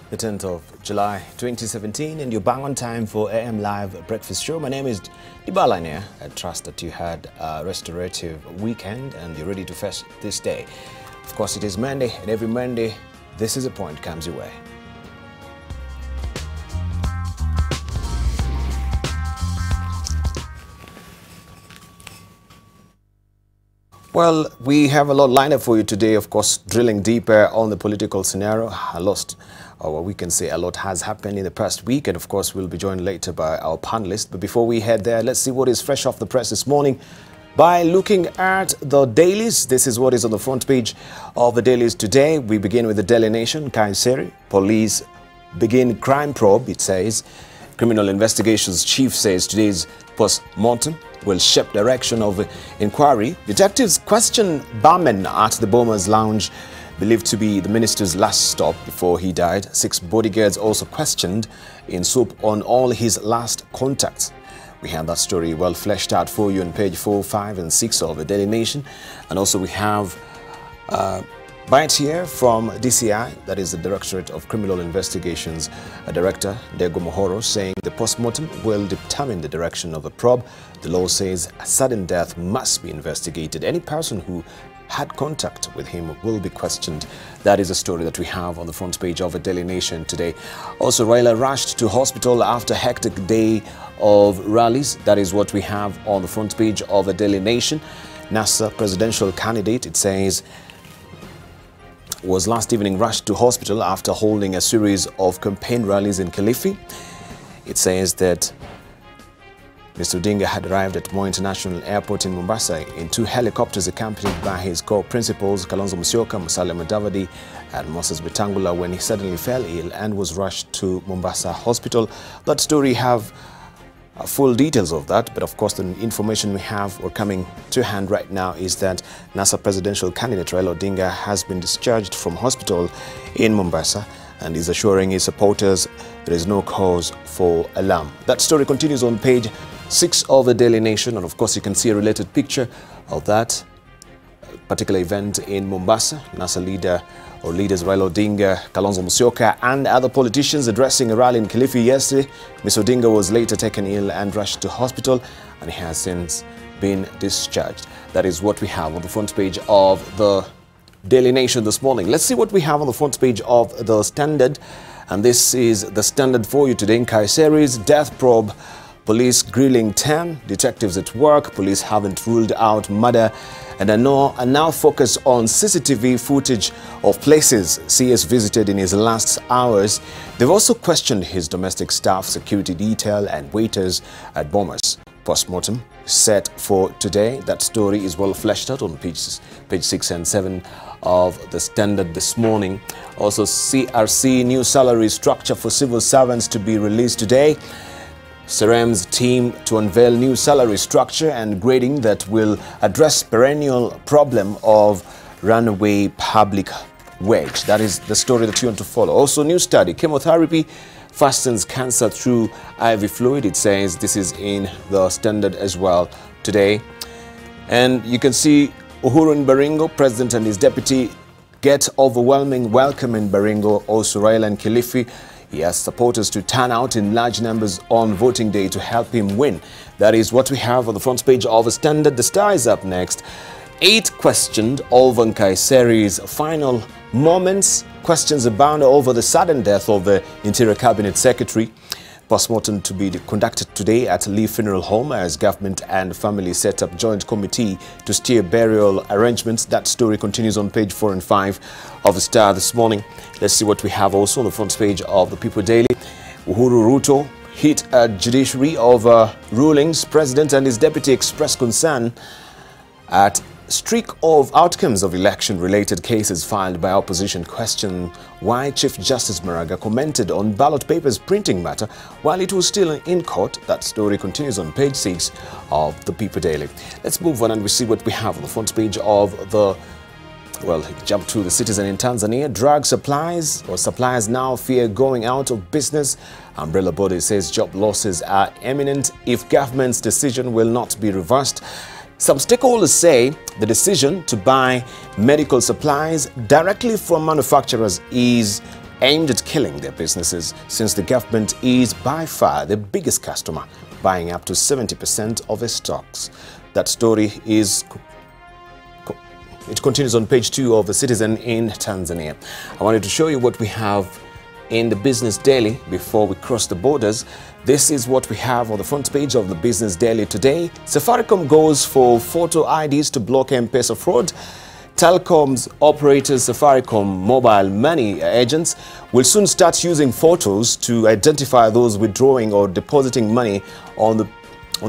The 10th of July 2017, and you're bang on time for AM Live Breakfast Show. My name is Dibalania. I trust that you had a restorative weekend and you're ready to face this day. Of course, it is Monday, and every Monday, This Is a Point comes your way. Well, we have a lot lined up for you today, of course, drilling deeper on the political scenario. We can say a lot has happened in the past week, and of course, we'll be joined later by our panelists. But before we head there, let's see what is fresh off the press this morning by looking at the dailies. This is what is on the front page of the dailies today. We begin with the Daily Nation. Kaiseri, police begin crime probe, it says. Criminal Investigations Chief says today's post-mortem will shape direction of inquiry. Detectives question barman at the Bombers Lounge, believed to be the minister's last stop before he died. 6 bodyguards also questioned in soup on all his last contacts. We have that story well fleshed out for you on page 4, 5 and 6 of the Daily Nation. And also we have bite here from DCI, that is the Directorate of Criminal Investigations, Director Dego Mohoro, saying the postmortem will determine the direction of the probe. The law says a sudden death must be investigated. Any person who had contact with him will be questioned. That is a story that we have on the front page of the Daily Nation today. Also, Raila rushed to hospital after a hectic day of rallies. That is what we have on the front page of the Daily Nation. NASA presidential candidate, it says, was last evening rushed to hospital after holding a series of campaign rallies in Kilifi. It says that Mr. Odinga had arrived at Moi International Airport in Mombasa in 2 helicopters accompanied by his co-principals Kalonzo Musyoka, Musalia Mudavadi and Moses Wetangula when he suddenly fell ill and was rushed to Mombasa Hospital. That story have full details of that, but of course the information we have or coming to hand right now is that NASA presidential candidate Raila Odinga has been discharged from hospital in Mombasa and is assuring his supporters there is no cause for alarm. That story continues on page 6 of the Daily Nation, and of course you can see a related picture of that particular event in Mombasa. NASA leader or leaders Raila Odinga, Kalonzo Musyoka and other politicians addressing a rally in Kilifi yesterday. Mr. Odinga was later taken ill and rushed to hospital, and he has since been discharged. That is what we have on the front page of the Daily Nation this morning. Let's see what we have on the front page of the Standard, and this is the Standard for you today. In Kaiseri's death probe, police grilling 10 detectives at work. Police haven't ruled out murder and are now focused on CCTV footage of places CS visited in his last hours. They've also questioned his domestic staff, security detail and waiters at Bombers. Postmortem set for today. That story is well fleshed out on page 6 and 7 of the Standard this morning. Also, CRC new salary structure for civil servants to be released today. Serem's team to unveil new salary structure and grading that will address perennial problem of runaway public wage. That is the story that you want to follow. Also, new study, chemotherapy fastens cancer through IV fluid. It says this is in the Standard as well today. And you can see Uhuru in Baringo, President and his deputy get overwhelming welcome in Baringo. Also, Raila and Kilifi. He has supporters to turn out in large numbers on voting day to help him win. That is what we have on the front page of the Standard. The Star is up next. 8 questioned over Kaiseri's final moments. Questions abound over the sudden death of the Interior Cabinet Secretary. Postmortem to be conducted today at Lee Funeral Home as government and family set up joint committee to steer burial arrangements. That story continues on page 4 and 5 of the Star this morning. Let's see what we have also on the front page of the People Daily. Uhuru Ruto hit a judiciary over rulings. President and his deputy expressed concern at streak of outcomes of election-related cases filed by opposition. Question why Chief Justice Maraga commented on ballot papers printing matter while it was still in court. That story continues on page 6 of the People Daily. Let's move on and we see what we have on the front page of the jump to the Citizen in Tanzania. Drug suppliers now fear going out of business. Umbrella body says job losses are imminent if government's decision will not be reversed. Some stakeholders say the decision to buy medical supplies directly from manufacturers is aimed at killing their businesses, since the government is by far the biggest customer, buying up to 70% of its stocks. That story it continues on page 2 of The Citizen in Tanzania. I wanted to show you what we have in the Business Daily before we cross the borders. This is what we have on the front page of the Business Daily today. Safaricom goes for photo IDs to block M-Pesa fraud. Telecom's operators Safaricom mobile money agents will soon start using photos to identify those withdrawing or depositing money on the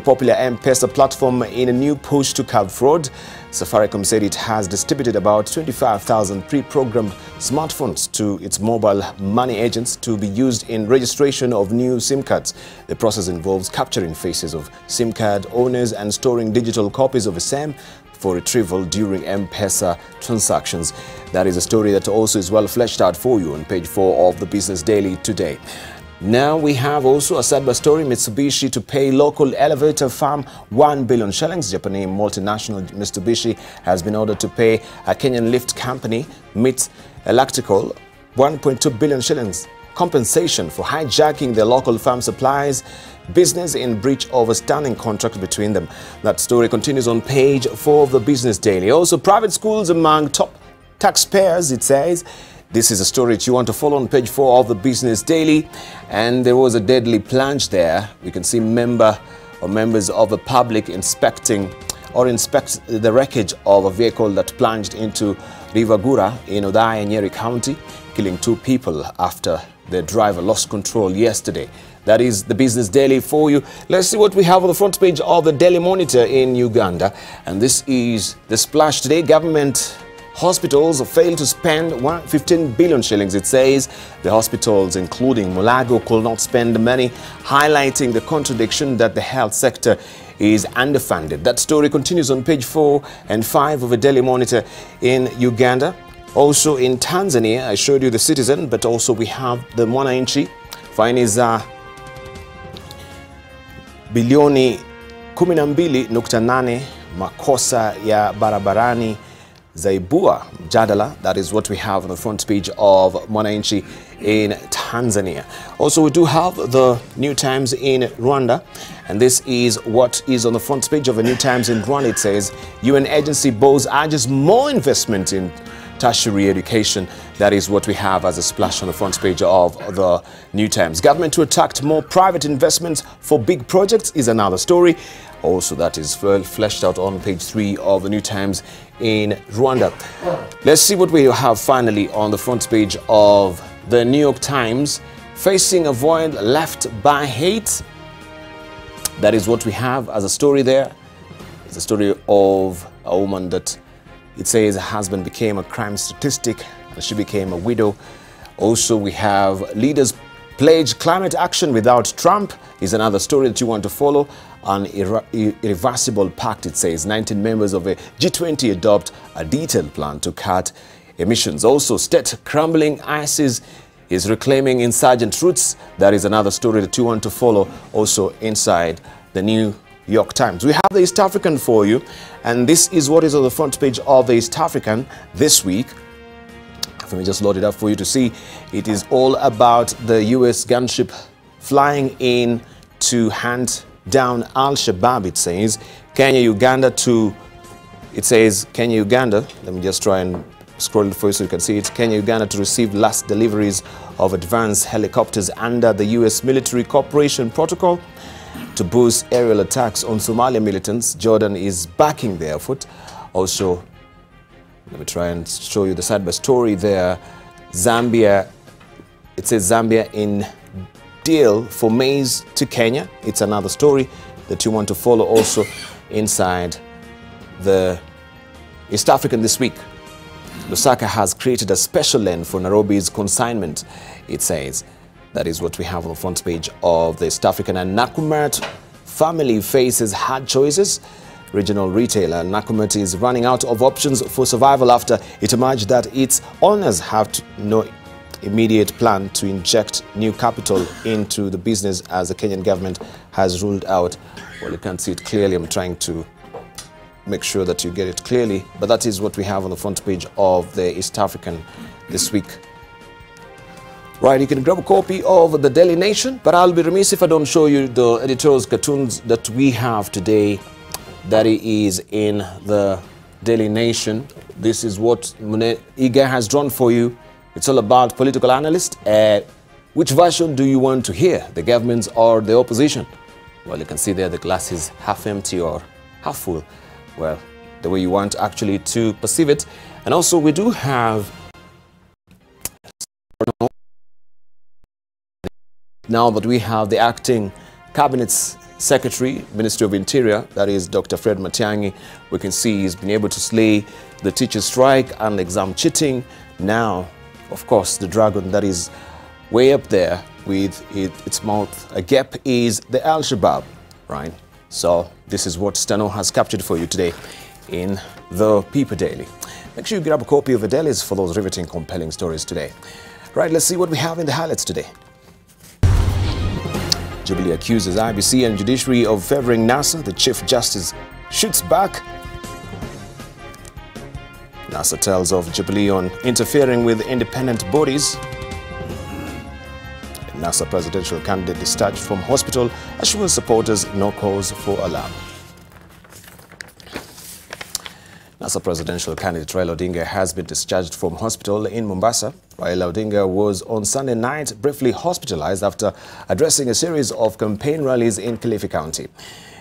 popular M-Pesa platform in a new push to curb fraud. Safaricom said it has distributed about 25,000 pre-programmed smartphones to its mobile money agents to be used in registration of new SIM cards. The process involves capturing faces of SIM card owners and storing digital copies of a SIM for retrieval during M-Pesa transactions. That is a story that also is well fleshed out for you on page 4 of the Business Daily today. Now we have also a sad story: Mitsubishi to pay local elevator firm 1 billion shillings. Japanese multinational Mitsubishi has been ordered to pay a Kenyan lift company, MIT Electrical, 1.2 billion shillings compensation for hijacking the local firm supplies business in breach of a standing contract between them. That story continues on page 4 of the Business Daily. Also, private schools among top taxpayers, it says. This is a story that you want to follow on page 4 of the Business Daily. And there was a deadly plunge there. We can see members of the public inspect the wreckage of a vehicle that plunged into River Gura in Othaya, Nyeri County, killing 2 people after the driver lost control yesterday. That is the Business Daily for you. Let's see what we have on the front page of the Daily Monitor in Uganda. And this is the splash today. Government hospitals failed to spend 15 billion shillings, it says. The hospitals, including Mulago, could not spend the money, highlighting the contradiction that the health sector is underfunded. That story continues on page 4 and 5 of the Daily Monitor in Uganda. Also in Tanzania, I showed you the Citizen, but also we have the Mwananchi. Faini za bilioni 12.8 makosa ya barabarani zaibua mjadala. That is what we have on the front page of Mwananchi in Tanzania. Also, we do have the New Times in Rwanda, and this is what is on the front page of the New Times in Rwanda. It says, UN agency boss urges more investment in tertiary education. That is what we have as a splash on the front page of the New Times. Government to attract more private investments for big projects is another story. Also, that is fleshed out on page 3 of the New Times in Rwanda. Let's see what we have finally on the front page of the New York Times. Facing a void left by hate. That is what we have as a story there. It's a story of a woman that it says her husband became a crime statistic and she became a widow. Also, we have leaders pledge climate action without Trump is another story that you want to follow. An irreversible pact, it says. 19 members of a G20 adopt a detailed plan to cut emissions. Also, state crumbling ISIS is reclaiming insurgent roots. That is another story that you want to follow also inside the New York Times. We have the East African for you, and this is what is on the front page of the East African this week. Let me just load it up for you to see. It is all about the US gunship flying in to hunt down Al-Shabaab, it says. Kenya, Uganda to, it says Kenya, Uganda. Let me just try and scroll it for you so you can see it. Kenya, Uganda to receive last deliveries of advanced helicopters under the US military cooperation protocol to boost aerial attacks on Somalia militants. Jordan is backing the effort. Also, let me try and show you the side by story there. Zambia, it says Zambia in deal for maize to Kenya. It's another story that you want to follow also inside the East African this week. Lusaka has created a special lane for Nairobi's consignment, it says. That is what we have on the front page of the East African. And Nakumatt family faces hard choices. Regional retailer Nakumatt is running out of options for survival after it emerged that its owners have no immediate plan to inject new capital into the business, as the Kenyan government has ruled out. Well, you can't see it clearly. I'm trying to make sure that you get it clearly, but that is what we have on the front page of the East African this week. Right, you can grab a copy of the Daily Nation, but I'll be remiss if I don't show you the editorials cartoons that we have today. That is in the Daily Nation. This is what Iga has drawn for you. It's all about political analysts. Which version do you want to hear, the government's or the opposition? Well, you can see there the glass is half empty or half full. Well, the way you want actually to perceive it. And also we do have, now that we have the acting Cabinet Secretary, Ministry of Interior, that is Dr. Fred Matiang'i, we can see he's been able to slay the teacher strike and exam cheating. Now, of course, the dragon that is way up there with its mouth agape is the Al-Shabaab, right? So this is what Stano has captured for you today in the People Daily. Make sure you grab a copy of the dailies for those riveting, compelling stories today. Right, let's see what we have in the highlights today. Jubilee accuses IEBC and Judiciary of favouring NASA. The Chief Justice shoots back. NASA tells of Jubilee on interfering with independent bodies. NASA presidential candidate discharged from hospital assures supporters no cause for alarm. NASA presidential candidate Raila Odinga has been discharged from hospital in Mombasa. Raila Odinga was on Sunday night briefly hospitalized after addressing a series of campaign rallies in Kilifi County.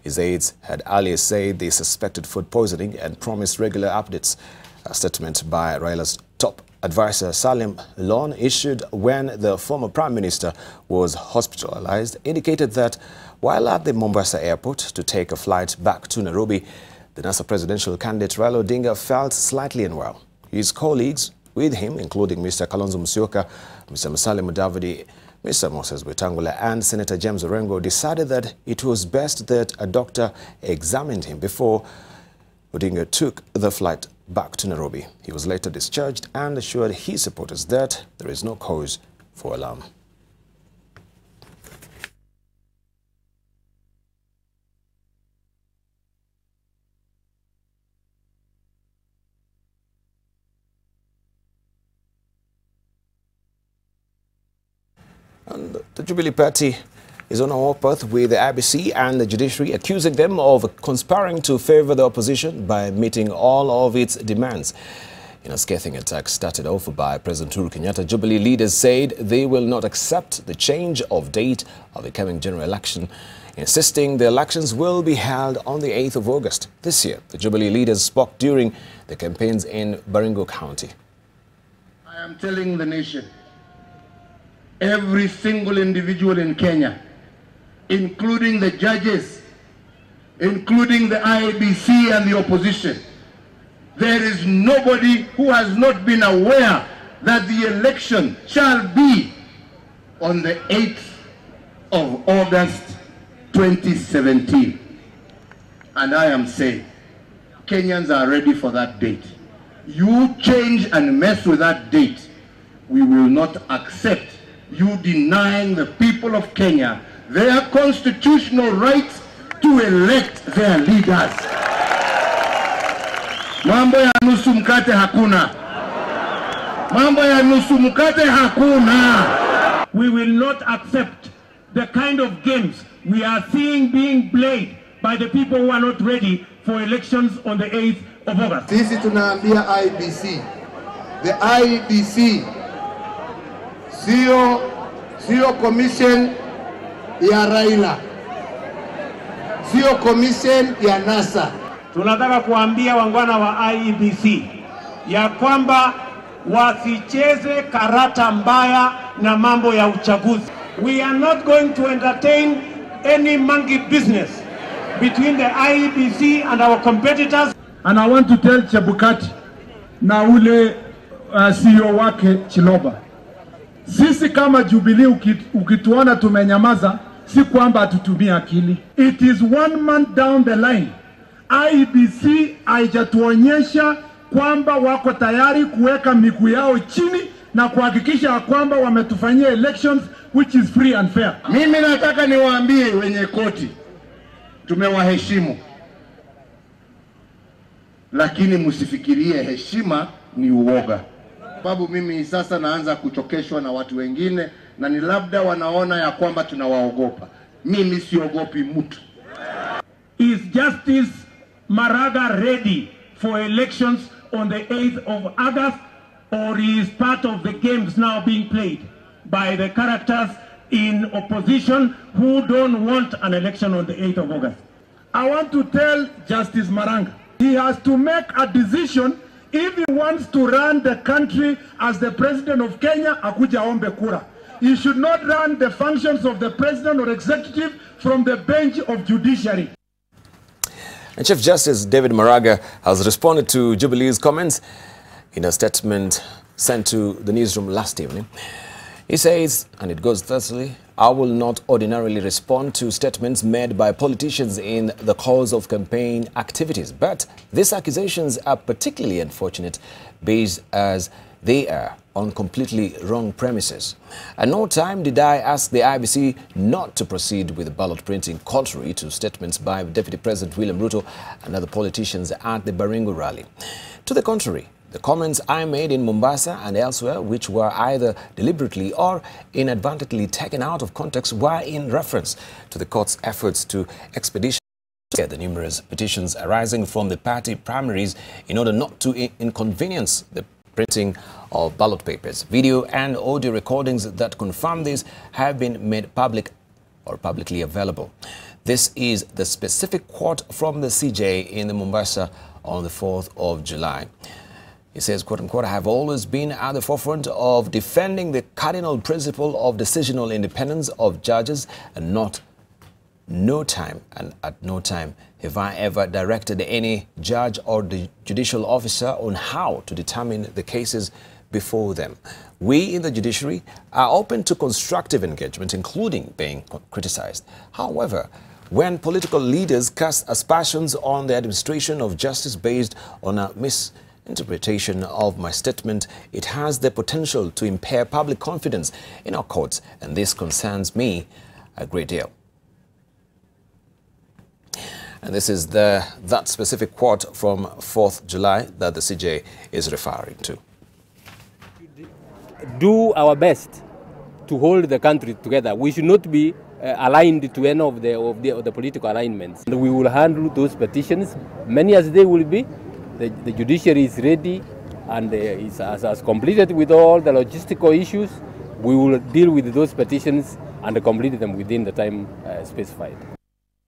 His aides had earlier said they suspected food poisoning and promised regular updates. A statement by Raila's top advisor Salim Lon, issued when the former Prime Minister was hospitalized, indicated that while at the Mombasa airport to take a flight back to Nairobi, the NASA presidential candidate Raila Odinga felt slightly unwell. His colleagues with him, including Mr. Kalonzo Musyoka, Mr. Musalia Mudavadi, Mr. Moses Wetangula and Senator James Orengo, decided that it was best that a doctor examined him before Odinga took the flight back to Nairobi. He was later discharged and assured his supporters that there is no cause for alarm. And the Jubilee Party is on a warpath with the IEBC and the Judiciary, accusing them of conspiring to favour the opposition by meeting all of its demands. In a scathing attack started off by President Uhuru Kenyatta, Jubilee leaders said they will not accept the change of date of the coming general election, insisting the elections will be held on the 8th of August this year. The Jubilee leaders spoke during the campaigns in Baringo County. I am telling the nation, every single individual in Kenya, including the judges, including the IEBC and the opposition, there is nobody who has not been aware that the election shall be on the 8th of August 2017. And I am saying, Kenyans are ready for that date. You change and mess with that date, we will not accept you denying the people of Kenya their constitutional right to elect their leaders. Mambo ya nusu mkate hakuna. Mambo ya nusu mkate hakuna. We will not accept the kind of games we are seeing being played by the people who are not ready for elections on the 8th of August. Sisi tunaambia IEBC, the IEBC sio commission ya Raila, sio commission ya NASA. Tunataka kuambia wangwana wa IEBC ya kwamba wasicheze karata mbaya na mambo ya uchaguzi. We are not going to entertain any monkey business between the IEBC and our competitors. And I want to tell Chebukati na ule CEO wake Chiloba, sisi kama Jubilee ukituona tumenyamaza, si kwamba hatutumia akili. It is 1 month down the line. IEBC haijatuonyesha kwamba wako tayari kuweka miguu yao chini na kuhakikisha kwamba wametufanyia elections which is free and fair. Mimi nataka niwaambie wenye koti, tumewaheshimu, lakini msifikirie heshima ni uoga. Sababu mimi sasa naanza kuchokeshwa na watu wengine, na ni labda wanaona ya kwamba tunawaogopa. Mimi siogopi mtu. Is Justice Maraga ready for elections on the 8th of August, or is part of the games now being played by the characters in opposition who don't want an election on the 8th of August? I want to tell Justice Maranga, he has to make a decision if he wants to run the country as the president of Kenya, akuja ombe kura. He should not run the functions of the president or executive from the bench of judiciary. And Chief Justice David Maraga has responded to Jubilee's comments in a statement sent to the newsroom last evening. He says, and it goes thusly, I will not ordinarily respond to statements made by politicians in the course of campaign activities, but these accusations are particularly unfortunate based as they are on completely wrong premises. At no time did I ask the IEBC not to proceed with ballot printing, contrary to statements by Deputy President William Ruto and other politicians at the Baringo rally. To the contrary, the comments I made in Mombasa and elsewhere, which were either deliberately or inadvertently taken out of context, were in reference to the court's efforts to expedite the numerous petitions arising from the party primaries in order not to inconvenience the printing of ballot papers. Video and audio recordings that confirm this have been made public or publicly available. This is the specific quote from the CJ in the Mombasa on the 4th of July. He says, quote unquote, I have always been at the forefront of defending the cardinal principle of decisional independence of judges, and at no time have I ever directed any judge or the judicial officer on how to determine the cases before them. We in the judiciary are open to constructive engagement, including being criticized. However, when political leaders cast aspersions on the administration of justice based on a misinterpretation of my statement, it has the potential to impair public confidence in our courts, and this concerns me a great deal. And this is that specific quote from 4th July that the CJ is referring to. Do our best to hold the country together. We should not be aligned to any of the political alignments. And we will handle those petitions, many as they will be. The judiciary is ready and has completed with all the logistical issues. We will deal with those petitions and complete them within the time specified.